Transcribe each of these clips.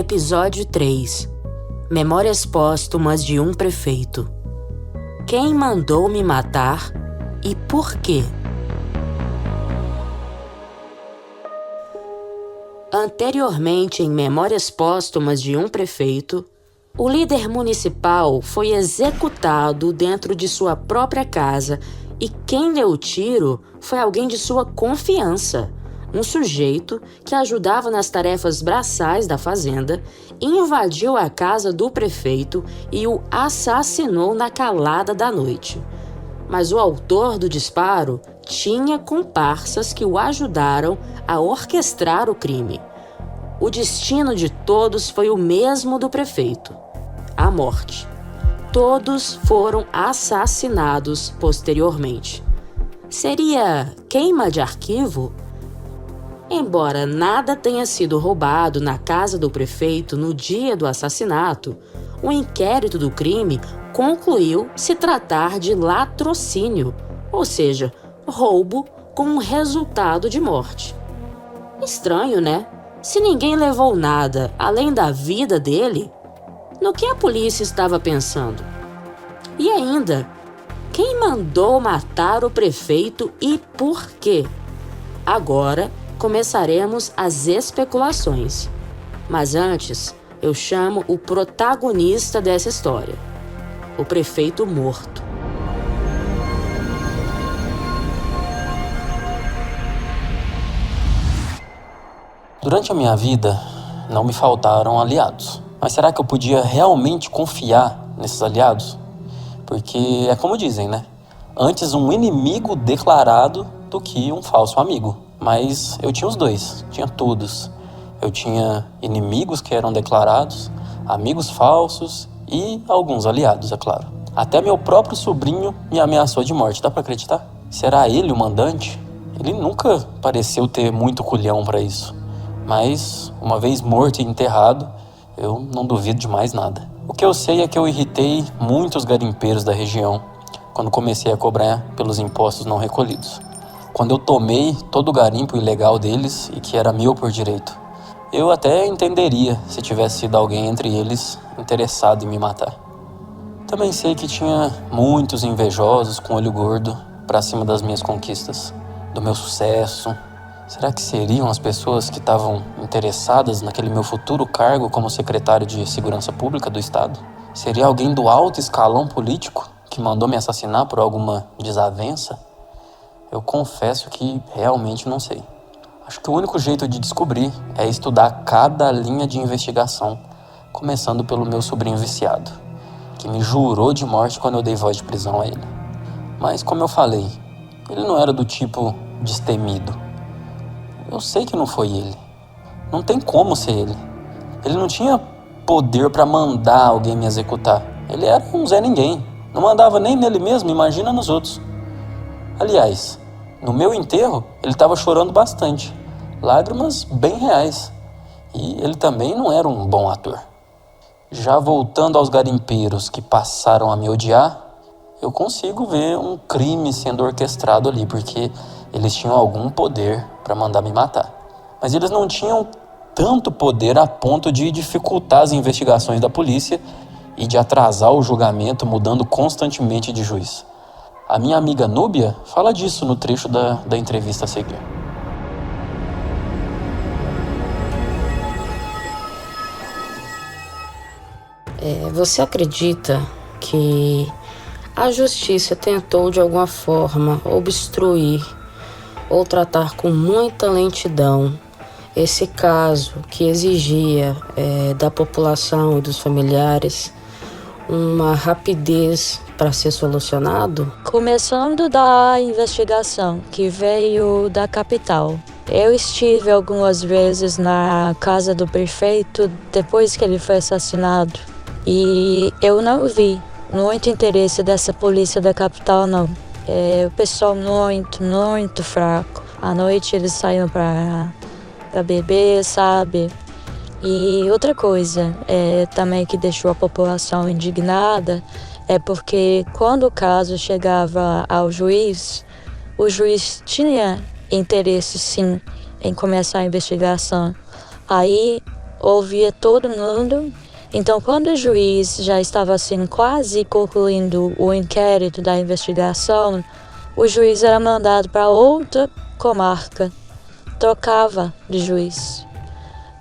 Episódio 3. Memórias póstumas de um prefeito. Quem mandou me matar e por quê? Anteriormente, em Memórias póstumas de um prefeito, o líder municipal foi executado dentro de sua própria casa e quem deu o tiro foi alguém de sua confiança, um sujeito que ajudava nas tarefas braçais da fazenda, invadiu a casa do prefeito e o assassinou na calada da noite. Mas o autor do disparo tinha comparsas que o ajudaram a orquestrar o crime. O destino de todos foi o mesmo do prefeito: a morte. Todos foram assassinados posteriormente. Seria queima de arquivo? Embora nada tenha sido roubado na casa do prefeito no dia do assassinato, o inquérito do crime concluiu se tratar de latrocínio, ou seja, roubo com um resultado de morte. Estranho, né? Se ninguém levou nada além da vida dele, no que a polícia estava pensando? E ainda, quem mandou matar o prefeito e por quê? Agora começaremos as especulações. Mas antes, eu chamo o protagonista dessa história: o prefeito morto. Durante a minha vida, não me faltaram aliados. Mas será que eu podia realmente confiar nesses aliados? Porque é como dizem, né? Antes um inimigo declarado do que um falso amigo. Mas eu tinha os dois, tinha todos. Eu tinha inimigos que eram declarados, amigos falsos e alguns aliados, é claro. Até meu próprio sobrinho me ameaçou de morte, dá pra acreditar? Será ele o mandante? Ele nunca pareceu ter muito culhão pra isso. Mas, uma vez morto e enterrado, eu não duvido de mais nada. O que eu sei é que eu irritei muitos garimpeiros da região quando comecei a cobrar pelos impostos não recolhidos. Quando eu tomei todo o garimpo ilegal deles e que era meu por direito. Eu até entenderia se tivesse sido alguém entre eles interessado em me matar. Também sei que tinha muitos invejosos com olho gordo pra cima das minhas conquistas, do meu sucesso. Será que seriam as pessoas que estavam interessadas naquele meu futuro cargo como secretário de Segurança Pública do Estado? Seria alguém do alto escalão político que mandou me assassinar por alguma desavença? Eu confesso que realmente não sei. Acho que o único jeito de descobrir é estudar cada linha de investigação, começando pelo meu sobrinho viciado, que me jurou de morte quando eu dei voz de prisão a ele. Mas como eu falei, ele não era do tipo destemido. Eu sei que não foi ele. Não tem como ser ele. Ele não tinha poder pra mandar alguém me executar. Ele era um Zé Ninguém. Não mandava nem nele mesmo, imagina nos outros. Aliás, no meu enterro, ele estava chorando bastante. Lágrimas bem reais. E ele também não era um bom ator. Já voltando aos garimpeiros que passaram a me odiar, eu consigo ver um crime sendo orquestrado ali, porque eles tinham algum poder para mandar me matar. Mas eles não tinham tanto poder a ponto de dificultar as investigações da polícia e de atrasar o julgamento, mudando constantemente de juiz. A minha amiga Núbia fala disso no trecho da entrevista a seguir. Você acredita que a justiça tentou de alguma forma obstruir ou tratar com muita lentidão esse caso que exigia da população e dos familiares uma rapidez para ser solucionado? Começando da investigação que veio da capital. Eu estive algumas vezes na casa do prefeito depois que ele foi assassinado e eu não vi muito interesse dessa polícia da capital, não. O pessoal muito fraco. À noite eles saíam pra beber, sabe? E outra coisa também que deixou a população indignada é porque quando o caso chegava ao juiz, o juiz tinha interesse sim em começar a investigação. Aí ouvia todo mundo. Então, quando o juiz já estava assim quase concluindo o inquérito da investigação, o juiz era mandado para outra comarca, trocava de juiz.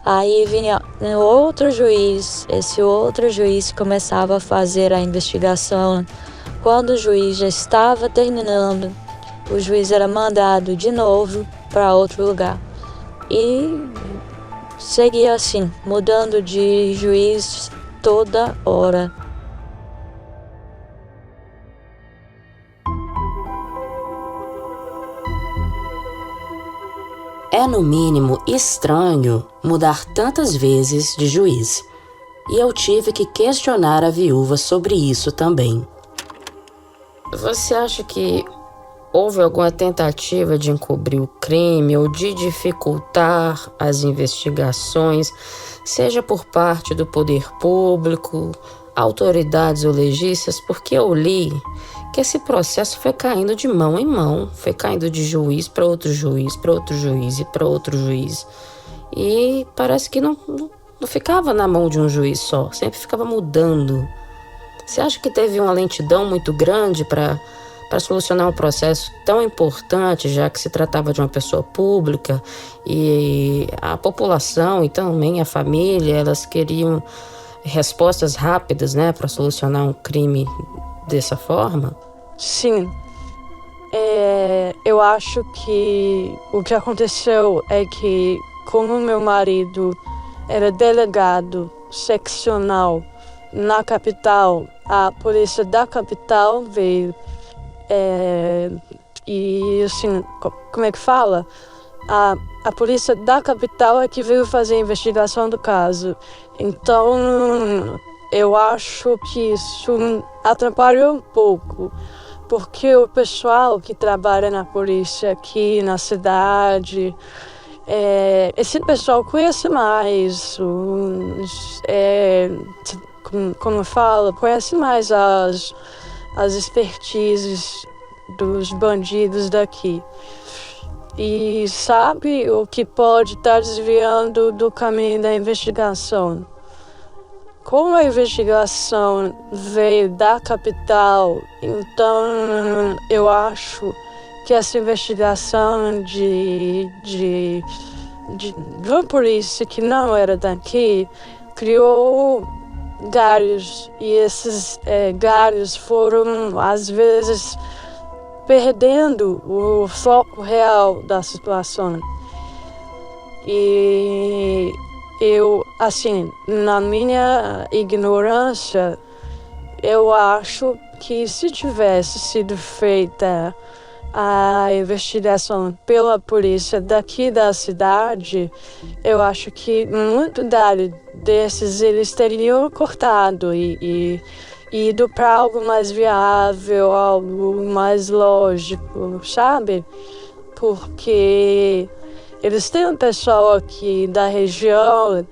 Aí vinha um outro juiz, esse outro juiz começava a fazer a investigação. Quando o juiz já estava terminando, o juiz era mandado de novo para outro lugar. E seguia assim, mudando de juiz toda hora. É no mínimo estranho mudar tantas vezes de juiz. E eu tive que questionar a viúva sobre isso também. Você acha que houve alguma tentativa de encobrir o crime ou de dificultar as investigações, seja por parte do poder público, autoridades ou legistas? Porque eu li que esse processo foi caindo de mão em mão, foi caindo de juiz para outro juiz, para outro juiz e para outro juiz. E parece que não ficava na mão de um juiz só, sempre ficava mudando. Você acha que teve uma lentidão muito grande para solucionar um processo tão importante, já que se tratava de uma pessoa pública e a população e também a família, elas queriam respostas rápidas, né, para solucionar um crime dessa forma? Sim. Eu acho que o que aconteceu é que, como meu marido era delegado seccional na capital, a polícia da capital veio. E assim, como é que fala? A polícia da capital é que veio fazer a investigação do caso. Então, eu acho que isso atrapalhou um pouco, porque o pessoal que trabalha na polícia aqui na cidade, esse pessoal conhece mais, como fala, conhece mais as expertises dos bandidos daqui. E sabe o que pode estar desviando do caminho da investigação. Como a investigação veio da capital, então eu acho que essa investigação de uma polícia que não era daqui criou galhos, e esses galhos foram, às vezes, perdendo o foco real da situação. E eu, assim, na minha ignorância, eu acho que se tivesse sido feita a investigação pela polícia daqui da cidade, eu acho que muito desses eles teriam cortado e ido para algo mais viável, algo mais lógico, sabe? Porque eles têm um pessoal aqui da região,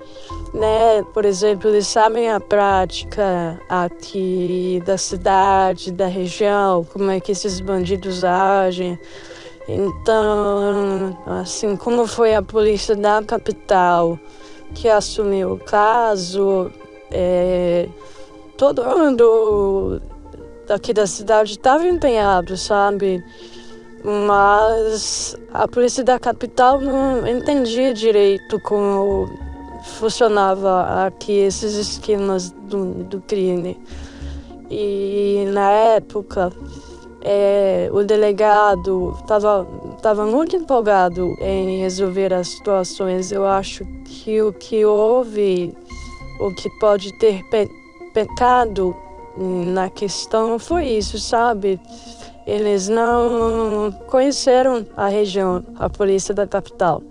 né? Por exemplo, eles sabem a prática aqui da cidade, da região, como é que esses bandidos agem. Então, assim, como foi a polícia da capital que assumiu o caso, todo mundo daqui da cidade estava empenhado, sabe? Mas a polícia da capital não entendia direito como funcionava aqui esses esquemas do crime. E na época, o delegado estava muito empolgado em resolver as situações. Eu acho que o que houve, o que pode ter pecado na questão foi isso, sabe? Eles não conheceram a região, a polícia da capital.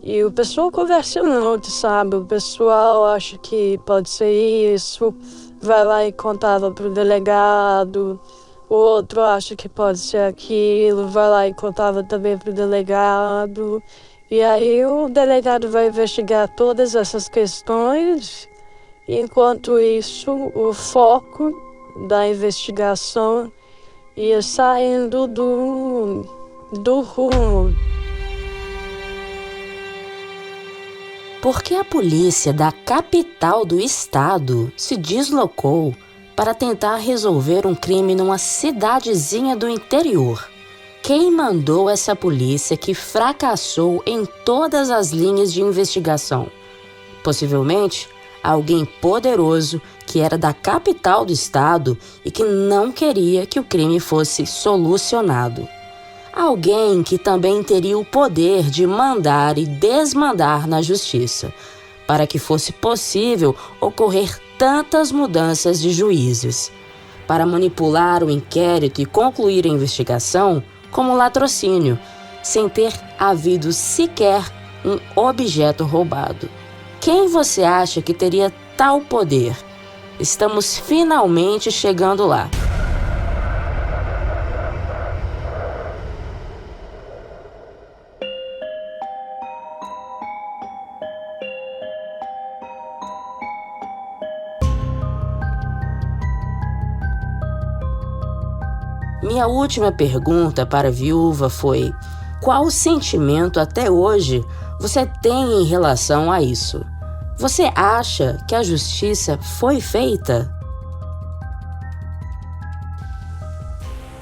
E o pessoal conversa muito, sabe? O pessoal acha que pode ser isso, vai lá e contava pro delegado. O outro acha que pode ser aquilo, vai lá e contava também pro delegado. E aí o delegado vai investigar todas essas questões. Enquanto isso, o foco da investigação ia saindo do rumo. Porque a polícia da capital do estado se deslocou para tentar resolver um crime numa cidadezinha do interior. Quem mandou essa polícia que fracassou em todas as linhas de investigação? Possivelmente, alguém poderoso que era da capital do estado e que não queria que o crime fosse solucionado. Alguém que também teria o poder de mandar e desmandar na justiça, para que fosse possível ocorrer tantas mudanças de juízes, para manipular o inquérito e concluir a investigação como latrocínio, sem ter havido sequer um objeto roubado. Quem você acha que teria tal poder? Estamos finalmente chegando lá. Minha última pergunta para a viúva foi: qual sentimento até hoje você tem em relação a isso? Você acha que a justiça foi feita?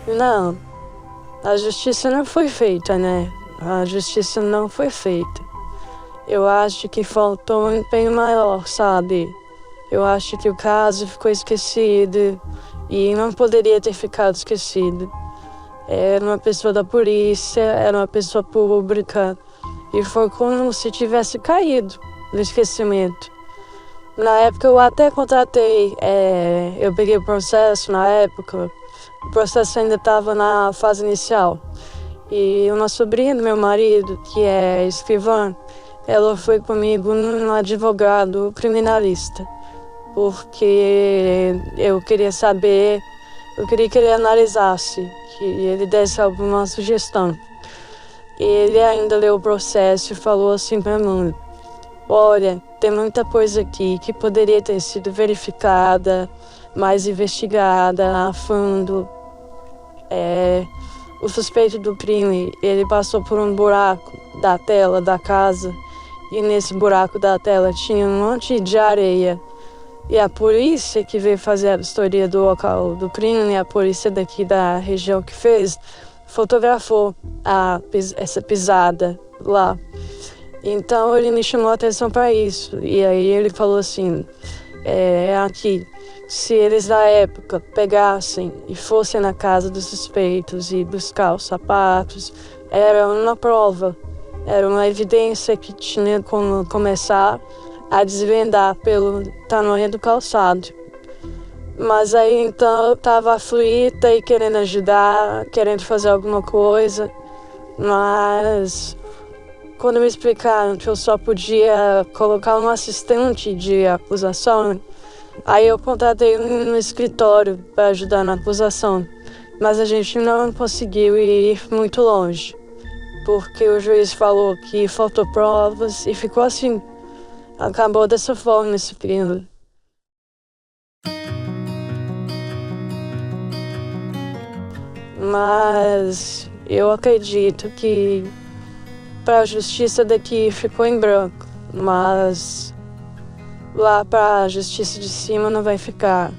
Não, a justiça não foi feita, né? A justiça não foi feita. Eu acho que faltou um empenho maior, sabe? Eu acho que o caso ficou esquecido e não poderia ter ficado esquecido. Era uma pessoa da polícia, era uma pessoa pública e foi como se tivesse caído no esquecimento. Na época eu até contratei, eu peguei o processo na época, o processo ainda estava na fase inicial. E uma sobrinha do meu marido, que é escrivã, ela foi comigo num advogado criminalista, porque eu queria saber, eu queria que ele analisasse, que ele desse alguma sugestão. E ele ainda leu o processo e falou assim para mim: olha, tem muita coisa aqui que poderia ter sido verificada, mais investigada a fundo. O suspeito do crime, ele passou por um buraco da tela da casa e nesse buraco da tela tinha um monte de areia. E a polícia que veio fazer a vistoria do local do crime, a polícia daqui da região que fez, fotografou essa pisada lá. Então ele me chamou a atenção para isso. E aí ele falou assim: aqui, se eles da época pegassem e fossem na casa dos suspeitos e buscar os sapatos, era uma prova, era uma evidência que tinha como começar a desvendar pelo tamanho do calçado. Mas aí então eu estava aflita e querendo ajudar, querendo fazer alguma coisa, mas quando me explicaram que eu só podia colocar um assistente de acusação, aí eu contratei um escritório para ajudar na acusação, mas a gente não conseguiu ir muito longe, porque o juiz falou que faltou provas e ficou assim. Acabou dessa forma esse crime. Mas eu acredito que para a justiça daqui ficou em branco, mas lá para a justiça de cima não vai ficar.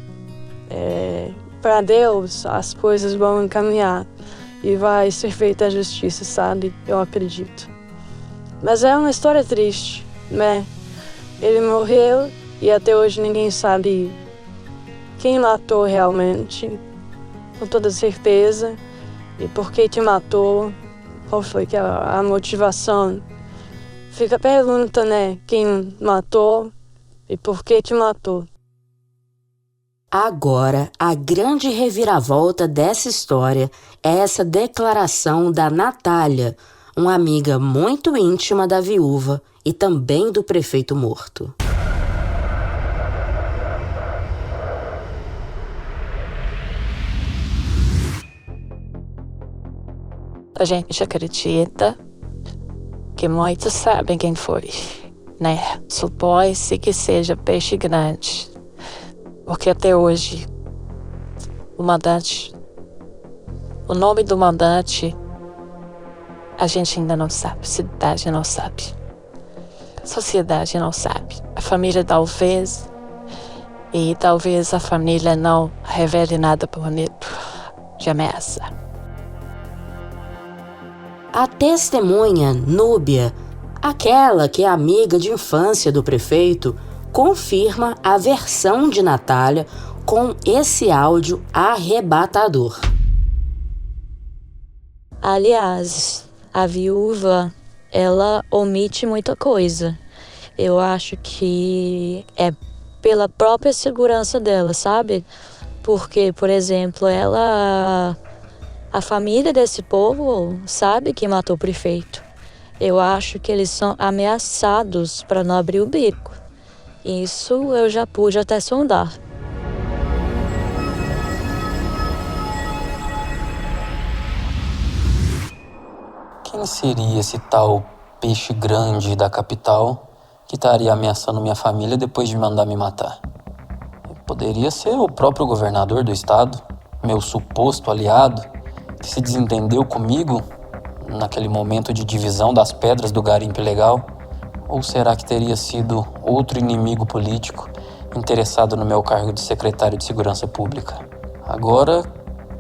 Para Deus as coisas vão encaminhar e vai ser feita a justiça, sabe? Eu acredito. Mas é uma história triste, né? Ele morreu e até hoje ninguém sabe quem matou realmente, com toda certeza, e por que te matou, qual foi a motivação. Fica a pergunta, né? Quem matou e por que te matou. Agora, a grande reviravolta dessa história é essa declaração da Natália, uma amiga muito íntima da viúva e também do prefeito morto. A gente acredita que muitos sabem quem foi, né? Supõe-se que seja peixe grande, porque até hoje o nome do mandante, a gente ainda não sabe, a cidade não sabe. sociedade não sabe. A família talvez, e talvez a família não revele nada bonito de ameaça. A testemunha, Núbia, aquela que é amiga de infância do prefeito, confirma a versão de Natália com esse áudio arrebatador. Aliás, a viúva, ela omite muita coisa. Eu acho que é pela própria segurança dela, sabe? Porque, por exemplo, a família desse povo sabe que matou o prefeito. Eu acho que eles são ameaçados para não abrir o bico. Isso eu já pude até sondar. Quem seria esse tal peixe grande da capital que estaria ameaçando minha família depois de mandar me matar? Poderia ser o próprio governador do estado, meu suposto aliado, que se desentendeu comigo naquele momento de divisão das pedras do garimpo ilegal? Ou será que teria sido outro inimigo político interessado no meu cargo de secretário de Segurança Pública? Agora,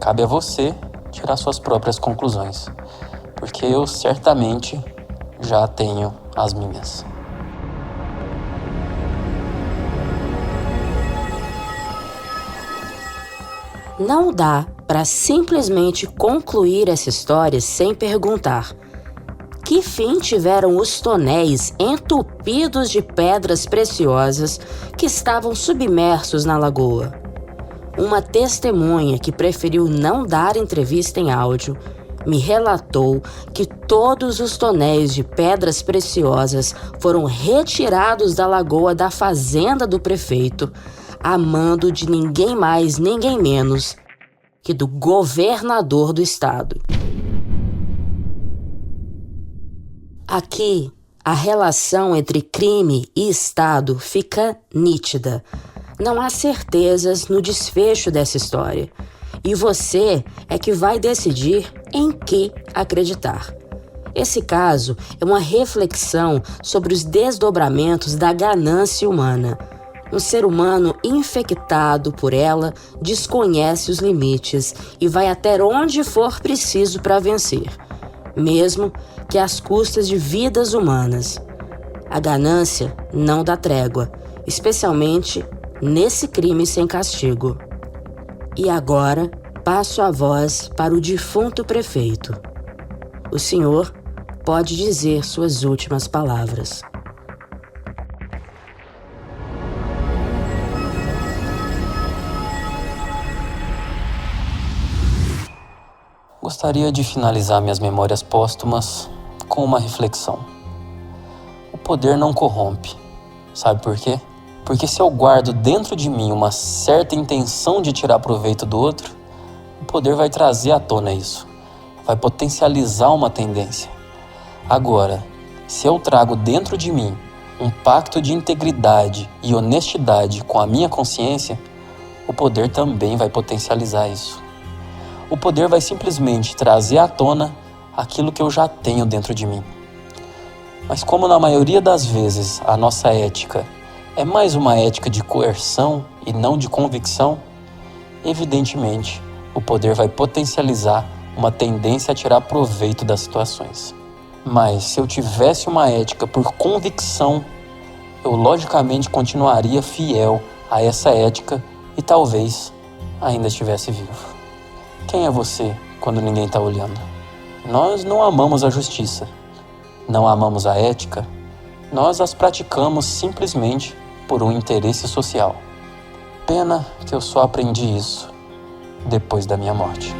cabe a você tirar suas próprias conclusões, porque eu certamente já tenho as minhas. Não dá para simplesmente concluir essa história sem perguntar: que fim tiveram os tonéis entupidos de pedras preciosas que estavam submersos na lagoa? Uma testemunha que preferiu não dar entrevista em áudio me relatou que todos os tonéis de pedras preciosas foram retirados da lagoa da fazenda do prefeito, a mando de ninguém mais, ninguém menos que do governador do estado. Aqui, a relação entre crime e Estado fica nítida. Não há certezas no desfecho dessa história. E você é que vai decidir em que acreditar. Esse caso é uma reflexão sobre os desdobramentos da ganância humana. Um ser humano infectado por ela desconhece os limites e vai até onde for preciso para vencer, mesmo que às custas de vidas humanas. A ganância não dá trégua, especialmente nesse crime sem castigo. E agora, passo a voz para o defunto prefeito. O senhor pode dizer suas últimas palavras. Gostaria de finalizar minhas memórias póstumas com uma reflexão. O poder não corrompe. Sabe por quê? Porque se eu guardo dentro de mim uma certa intenção de tirar proveito do outro, o poder vai trazer à tona isso. Vai potencializar uma tendência. Agora, se eu trago dentro de mim um pacto de integridade e honestidade com a minha consciência, o poder também vai potencializar isso. O poder vai simplesmente trazer à tona aquilo que eu já tenho dentro de mim. Mas como na maioria das vezes a nossa ética é mais uma ética de coerção e não de convicção, evidentemente o poder vai potencializar uma tendência a tirar proveito das situações. Mas se eu tivesse uma ética por convicção, eu logicamente continuaria fiel a essa ética e talvez ainda estivesse vivo. Quem é você quando ninguém está olhando? Nós não amamos a justiça, não amamos a ética, nós as praticamos simplesmente por um interesse social. Pena que eu só aprendi isso depois da minha morte.